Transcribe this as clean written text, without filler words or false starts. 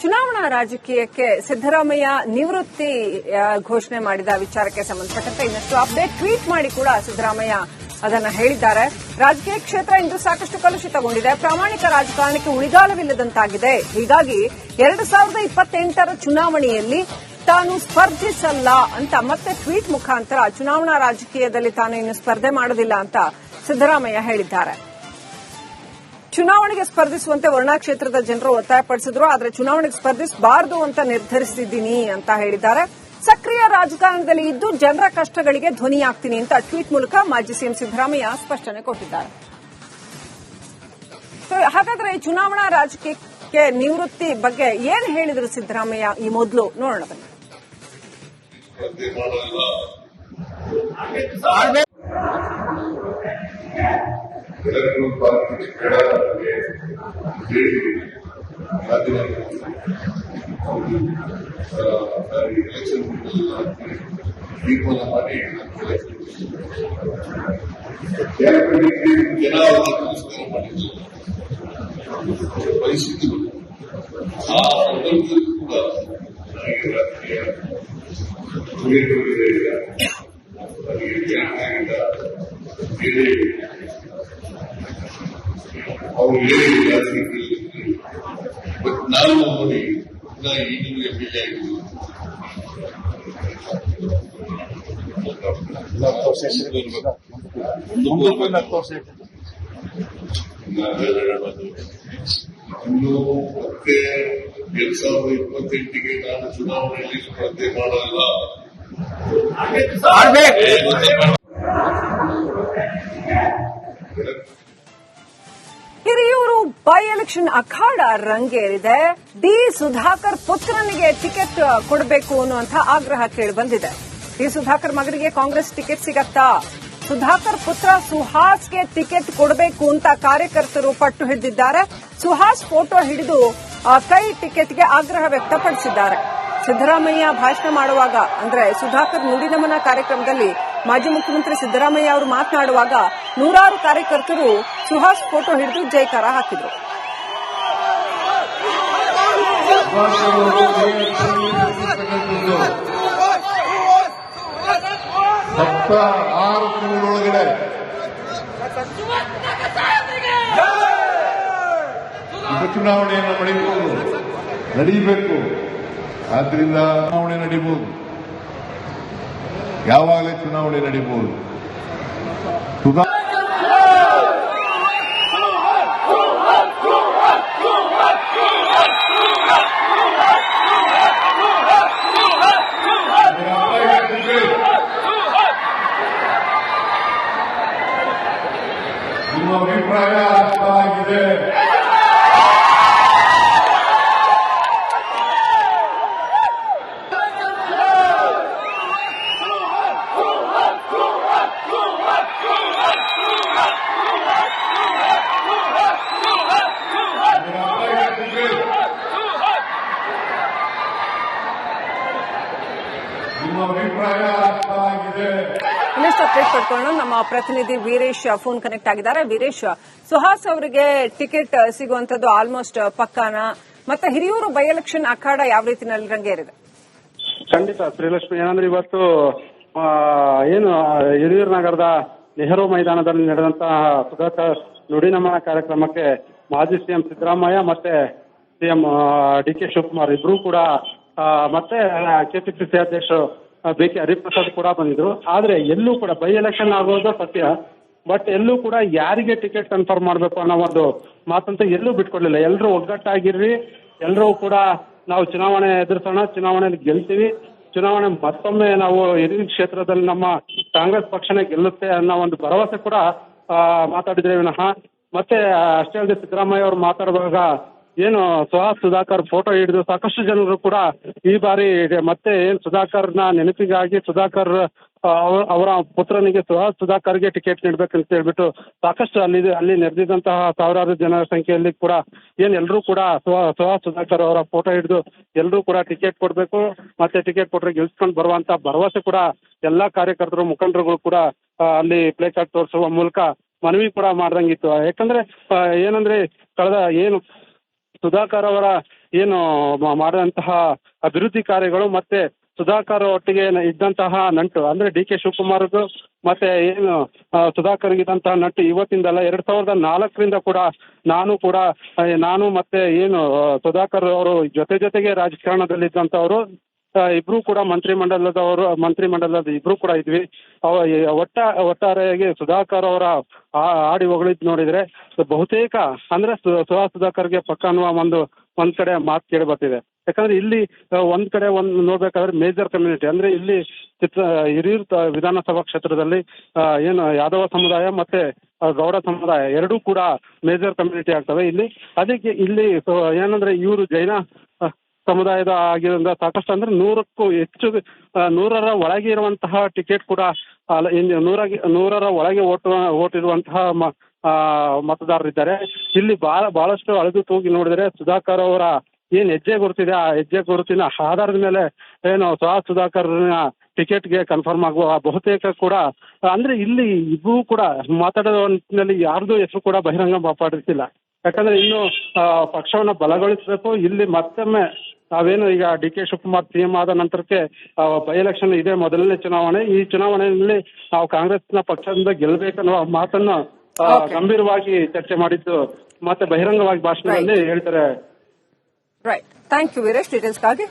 ಚುನಾವಣಾ ರಾಜಕೀಯಕ್ಕೆ ಸಿದ್ದರಾಮಯ್ಯ ನಿವೃತ್ತಿ ಘೋಷಣೆ ಮಾಡಿದ ವಿಚಾರಕ್ಕೆ ಸಂಬಂಧಪಟ್ಟಂತೆ ಇನ್ನಷ್ಟು ಅಪ್ಡೇಟ್ ಟ್ವೀಟ್ ಮಾಡಿ ಕೂಡ ಸಿದ್ದರಾಮಯ್ಯ ಅದನ್ನು ಹೇಳಿದ್ದಾರೆ. ರಾಜಕೀಯ ಕ್ಷೇತ್ರ ಇಂದು ಸಾಕಷ್ಟು ಕಲುಷಿತಗೊಂಡಿದೆ, ಪ್ರಾಮಾಣಿಕ ರಾಜಕಾರಣಕ್ಕೆ ಉಳಿಗಾಲವಿಲ್ಲದಂತಾಗಿದೆ. ಹೀಗಾಗಿ 2028ರ ಚುನಾವಣೆಯಲ್ಲಿ ತಾನು ಸ್ಪರ್ಧಿಸಲ್ಲ ಅಂತ ಮತ್ತೆ ಟ್ವೀಟ್ ಮುಖಾಂತರ ಚುನಾವಣಾ ರಾಜಕೀಯದಲ್ಲಿ ತಾನು ಇನ್ನು ಸ್ಪರ್ಧೆ ಮಾಡೋದಿಲ್ಲ ಅಂತ ಸಿದ್ದರಾಮಯ್ಯ ಹೇಳಿದ್ದಾರೆ. ಚುನಾವಣೆಗೆ ಸ್ಪರ್ಧಿಸುವಂತೆ ವರ್ಣಾ ಕ್ಷೇತ್ರದ ಜನರು ಒತ್ತಾಯಪಡಿಸಿದ್ರು, ಆದರೆ ಚುನಾವಣೆಗೆ ಸ್ಪರ್ಧಿಸಬಾರದು ಅಂತ ನಿರ್ಧರಿಸಿದ್ದೀನಿ ಅಂತ ಹೇಳಿದ್ದಾರೆ. ಸಕ್ರಿಯ ರಾಜಕಾರಣದಲ್ಲಿ ಇದ್ದು ಜನರ ಕಷ್ಟಗಳಿಗೆ ಧ್ವನಿಯಾಗ್ತೀನಿ ಅಂತ ಟ್ವೀಟ್ ಮೂಲಕ ಮಾಜಿ ಸಿಎಂ ಸಿದ್ದರಾಮಯ್ಯ ಸ್ಪಷ್ಟನೆ ಕೊಟ್ಟಿದ್ದಾರೆ. ಹಾಗಾದ್ರೆ ಚುನಾವಣಾ ರಾಜಕೀಯಕ್ಕೆ ನಿವೃತ್ತಿ ಬಗ್ಗೆ ಏನ್ ಹೇಳಿದ್ರು ಸಿದ್ದರಾಮಯ್ಯ ಈ ಮೊದಲು ನೋಡೋಣ ಬನ್ನಿ. ತೀರ್ಮಾನ ಮಾಡಿ ಜನ ತಿರಸ್ಕಾರ ಮಾಡಿದ್ರು ಬಯಸಿದ್ರು. ಆ ಸಂದರ್ಭದಲ್ಲಿ ಕೂಡ ನನಗೆ ರಾಜಕೀಯ ಬೇರೆ ಅವರು ಏನು ರಾಜಕೀಯ ಬಟ್ ನಾವು ನೋಡಿ ಈಗಲೂ ಎಮ್ಎಲ್ಎ ಆಗಿದ್ದು ಇನ್ನು ಮತ್ತೆ 2028ಗೆ ನಾನು ಚುನಾವಣೆಯಲ್ಲಿ ಸ್ಪರ್ಧೆ ಮಾಡಲ್ಲ. ಹಿರಿಯೂರು ಬೈ ಎಲೆಕ್ಷನ್ ಅಖಾಡ ರಂಗೇರಿದೆ. ಡಿ ಸುಧಾಕರ್ ಪುತ್ರನಿಗೆ ಟಿಕೆಟ್ ಕೊಡಬೇಕು ಅನ್ನುವಂಥ ಆಗ್ರಹ ಕೇಳಿಬಂದಿದೆ. ಡಿ ಸುಧಾಕರ್ ಮಗನಿಗೆ ಕಾಂಗ್ರೆಸ್ ಟಿಕೆಟ್ ಸಿಗತ್ತಾ? ಸುಧಾಕರ್ ಪುತ್ರ ಸುಹಾಸ್ಗೆ ಟಿಕೆಟ್ ಕೊಡಬೇಕು ಅಂತ ಕಾರ್ಯಕರ್ತರು ಪಟ್ಟು ಹಿಡಿದಿದ್ದಾರೆ. ಸುಹಾಸ್ ಫೋಟೋ ಹಿಡಿದು ಕೈ ಟಿಕೆಟ್ಗೆ ಆಗ್ರಹ ವ್ಯಕ್ತಪಡಿಸಿದ್ದಾರೆ. ಸಿದ್ದರಾಮಯ್ಯ ಭಾಷಣ ಮಾಡುವಾಗ, ಅಂದ್ರೆ ಸುಧಾಕರ್ ನುಡಿನಮನ ಕಾರ್ಯಕ್ರಮದಲ್ಲಿ ಮಾಜಿ ಮುಖ್ಯಮಂತ್ರಿ ಸಿದ್ದರಾಮಯ್ಯ ಅವರು ಮಾತನಾಡುವಾಗ ನೂರಾರು ಕಾರ್ಯಕರ್ತರು ಸುಹಾಸ್ ಫೋಟೋ ಹಿಡಿದು ಜೈಕಾರ ಹಾಕಿದ್ರು. ಸಪ್ತ 6 ತಿಂಗಳೊಳಗಡೆ ಉಪಚುನಾವಣೆಯನ್ನು ನಡೀಬೇಕು. ಆದ್ರಿಂದ ಚುನಾವಣೆ ನಡೀಬಹುದು, ಯಾವಾಗಲೇ ಚುನಾವಣೆ ನಡೀಬಹುದು. ನಿಮ್ಮ ಅಭಿಪ್ರಾಯ ಅರ್ಥವಾಗಿದೆ. ನಿಮ್ಮ ಅಭಿಪ್ರಾಯ ಅರ್ಥವಾಗಿದೆ. ಇನ್ನಷ್ಟು ಅಪ್ಡೇಟ್ ಪಡ್ಕೊಳ್ಳೋಣ. ನಮ್ಮ ಪ್ರತಿನಿಧಿ ವೀರೇಶ್ ಫೋನ್ ಕನೆಕ್ಟ್ ಆಗಿದ್ದಾರೆ. ವೀರೇಶ್, ಸುಹಾಸ್ ಅವರಿಗೆ ಟಿಕೆಟ್ ಸಿಗುವಂತದ್ದು ಆಲ್ಮೋಸ್ಟ್ ಪಕ್ಕಾನ? ಮತ್ತೆ ಹಿರಿಯೂರು ಬೈ ಎಲೆಕ್ಷನ್ ಅಖಾಡ ಯಾವ ರೀತಿಯಲ್ಲಿ ರಂಗೇರಿದೆ? ಖಂಡಿತ ಶ್ರೀಲಕ್ಷ್ಮಿ, ಏನಂದ್ರೆ ಇವತ್ತು ಏನು ಹಿರಿಯೂರು ನಗರದ ನೆಹರು ಮೈದಾನದಲ್ಲಿ ನಡೆದಂತಹ ಸುಧಾಕರ್ ನುಡಿನಮನ ಕಾರ್ಯಕ್ರಮಕ್ಕೆ ಮಾಜಿ ಸಿಎಂ ಸಿದ್ದರಾಮಯ್ಯ ಮತ್ತೆ ಸಿಎಂ ಡಿ.ಕೆ. ಶಿವಕುಮಾರ್ ಇಬ್ರು ಕೂಡ ಮತ್ತೆ ಕೆಪಿಸಿಸಿ ಅಧ್ಯಕ್ಷರು ಬಿ.ಕೆ. ಹರಿಪ್ರಸಾದ್ ಕೂಡ ಬಂದಿದ್ರು. ಆದ್ರೆ ಎಲ್ಲೂ ಕೂಡ ಬೈ ಎಲೆಕ್ಷನ್ ಆಗೋದು ಸತ್ಯ, ಬಟ್ ಎಲ್ಲೂ ಕೂಡ ಯಾರಿಗೆ ಟಿಕೆಟ್ ಕನ್ಫರ್ಮ್ ಮಾಡಬೇಕು ಅನ್ನೋ ಒಂದು ಮಾತಂತೂ ಎಲ್ಲೂ ಬಿಟ್ಕೊಡ್ಲಿಲ್ಲ. ಎಲ್ಲರೂ ಒಗ್ಗಟ್ಟಾಗಿರ್ರಿ, ಎಲ್ಲರೂ ಕೂಡ ನಾವು ಚುನಾವಣೆ ಎದುರಿಸೋಣ, ಚುನಾವಣೆಯಲ್ಲಿ ಗೆಲ್ತೀವಿ, ಚುನಾವಣೆ ಮತ್ತೊಮ್ಮೆ ನಾವು ಹಿರಿಯ ಕ್ಷೇತ್ರದಲ್ಲಿ ನಮ್ಮ ಕಾಂಗ್ರೆಸ್ ಪಕ್ಷನೇ ಗೆಲ್ಲುತ್ತೆ ಅನ್ನೋ ಒಂದು ಭರವಸೆ ಕೂಡ ಮಾತಾಡಿದ್ರೆ ವಿನಃ. ಮತ್ತೆ ಅಷ್ಟೇ ಅಲ್ಲದೆ ಸಿದ್ದರಾಮಯ್ಯ ಅವರು ಮಾತಾಡುವಾಗ ಏನು ಸುಧಾಕರ್ ಫೋಟೋ ಹಿಡಿದು ಸಾಕಷ್ಟು ಜನರು ಕೂಡ ಈ ಬಾರಿ ಮತ್ತೆ ಏನ್ ಸುಧಾಕರ್ನ ನೆನಪಿಗಾಗಿ ಸುಧಾಕರ್ ಅವರ ಪುತ್ರನಿಗೆ ಸುಧಾಕರ್ಗೆ ಟಿಕೆಟ್ ನೀಡಬೇಕಂತ ಹೇಳ್ಬಿಟ್ಟು ಸಾಕಷ್ಟು ಅಲ್ಲಿ ನೆರೆದಿದ್ದಂತಹ ಸಾವಿರಾರು ಜನರ ಸಂಖ್ಯೆಯಲ್ಲಿ ಕೂಡ ಏನ್ ಎಲ್ಲರೂ ಕೂಡ ಸುಧಾಕರ್ ಅವರ ಫೋಟೋ ಹಿಡಿದು ಎಲ್ಲರೂ ಕೂಡ ಟಿಕೆಟ್ ಕೊಡಬೇಕು, ಮತ್ತೆ ಟಿಕೆಟ್ ಕೊಟ್ಟರೆ ಗೆಲ್ಸ್ಕೊಂಡು ಬರುವಂತ ಭರವಸೆ ಕೂಡ ಎಲ್ಲಾ ಕಾರ್ಯಕರ್ತರು ಮುಖಂಡರುಗಳು ಕೂಡ ಅಲ್ಲಿ ಪ್ಲೇ ಕಾರ್ಡ್ ತೋರಿಸುವ ಮೂಲಕ ಮನವಿ ಕೂಡ ಮಾಡ್ದಂಗಿತ್ತು. ಯಾಕಂದ್ರೆ ಏನಂದ್ರೆ ಕಳೆದ ಏನು ಸುಧಾಕರ್ ಅವರ ಏನು ಮಾಡಿದಂತಹ ಅಭಿವೃದ್ಧಿ ಕಾರ್ಯಗಳು ಮತ್ತೆ ಸುಧಾಕರ್ ಒಟ್ಟಿಗೆ ಇದ್ದಂತಹ ನಂಟು ಅಂದ್ರೆ ಡಿ ಕೆ ಶಿವಕುಮಾರ್ಗೂ ಮತ್ತೆ ಏನು ಸುಧಾಕರ್ಗಿದ್ದಂತಹ ನಂಟು ಇವತ್ತಿಂದಲ್ಲ 2004ರಿಂದ ಕೂಡ ನಾನು ಮತ್ತೆ ಏನು ಸುಧಾಕರ್ ಅವರು ಜೊತೆಗೆ ರಾಜಕಾರಣದಲ್ಲಿದ್ದಂತವರು ಇಬ್ರು ಕೂಡ ಮಂತ್ರಿಮಂಡಲದ ಇಬ್ರು ಕೂಡ ಇದ್ವಿ. ಒಟ್ಟಾರೆಯಾಗಿ ಸುಧಾಕರ್ ಅವರ ಆಡಿ ಹೊಗಳಿದ್ ನೋಡಿದ್ರೆ ಬಹುತೇಕ ಅಂದ್ರೆ ಸುಧಾಕರ್ಗೆ ಪಕ್ಕ ಅನ್ನುವ ಒಂದ್ ಕಡೆ ಮಾತು ಕೇಳಿ ಬರ್ತಿದೆ. ಯಾಕಂದ್ರೆ ಇಲ್ಲಿ ಒಂದ್ ಕಡೆ ನೋಡ್ಬೇಕಾದ್ರೆ ಮೇಜರ್ ಕಮ್ಯುನಿಟಿ ಅಂದ್ರೆ ಇಲ್ಲಿ ಹಿರಿಯೂರು ವಿಧಾನಸಭಾ ಕ್ಷೇತ್ರದಲ್ಲಿ ಏನು ಯಾದವ ಸಮುದಾಯ ಮತ್ತೆ ಗೌಡ ಸಮುದಾಯ ಎರಡೂ ಕೂಡ ಮೇಜರ್ ಕಮ್ಯುನಿಟಿ ಆಗ್ತವೆ ಇಲ್ಲಿ. ಅದಕ್ಕೆ ಇಲ್ಲಿ ಏನಂದ್ರೆ ಇವರು ಜೈನ ಸಮುದಾಯದ ಆಗಿರೋದ್ರಿಂದ ಸಾಕಷ್ಟು ಅಂದ್ರೆ 100ಕ್ಕೂ ಹೆಚ್ಚು 100ರ ಒಳಗೆ ಇರುವಂತಹ ಟಿಕೆಟ್ ಕೂಡ 100ರ ಒಳಗೆ ಓಟ್ ಇರುವಂತಹ ಮತದಾರರಿದ್ದಾರೆ. ಇಲ್ಲಿ ಬಹಳಷ್ಟು ಅಳೆದು ತೂಗಿ ನೋಡಿದ್ರೆ ಸುಧಾಕರ್ ಅವರ ಏನ್ ಹೆಜ್ಜೆ ಗುರುತಿದೆ ಆ ಹೆಜ್ಜೆ ಗುರುತಿನ ಆಧಾರದ ಮೇಲೆ ಏನು ಸುಧಾಕರ್ನ ಟಿಕೆಟ್ಗೆ ಕನ್ಫರ್ಮ್ ಆಗುವ ಬಹುತೇಕ ಕೂಡ ಅಂದ್ರೆ ಇಲ್ಲಿ ಇಬ್ಬರು ಕೂಡ ಮಾತಾಡೋ ನಿಟ್ಟಿನಲ್ಲಿ ಯಾರ್ದು ಹೆಸರು ಕೂಡ ಬಹಿರಂಗ ಮಾಡಿಸಿಲ್ಲ. ಯಾಕಂದ್ರೆ ಇನ್ನು ಪಕ್ಷವನ್ನ ಬಲಗೊಳಿಸಬೇಕು. ಇಲ್ಲಿ ಮತ್ತೊಮ್ಮೆ ನಾವೇನು ಈಗ ಡಿ ಕೆ ಶಿವಕುಮಾರ್ ಸಿಎಂ ಆದ ನಂತರಕ್ಕೆ ಬೈ ಎಲೆಕ್ಷನ್ ಇದೆ ಮೊದಲನೇ ಚುನಾವಣೆ. ಈ ಚುನಾವಣೆಯಲ್ಲಿ ನಾವು ಕಾಂಗ್ರೆಸ್ನ ಪಕ್ಷದಿಂದ ಗೆಲ್ಲಬೇಕನ್ನುವ ಮಾತನ್ನು ಗಂಭೀರವಾಗಿ ಚರ್ಚೆ ಮಾಡಿದ್ದು ಮತ್ತೆ ಬಹಿರಂಗವಾಗಿ ಭಾಷಣದಲ್ಲಿ ಹೇಳ್ತಾರೆ. Right, thank you Veeresh ಡೀಟೇಲ್ಸ್ಗಾಗಿ.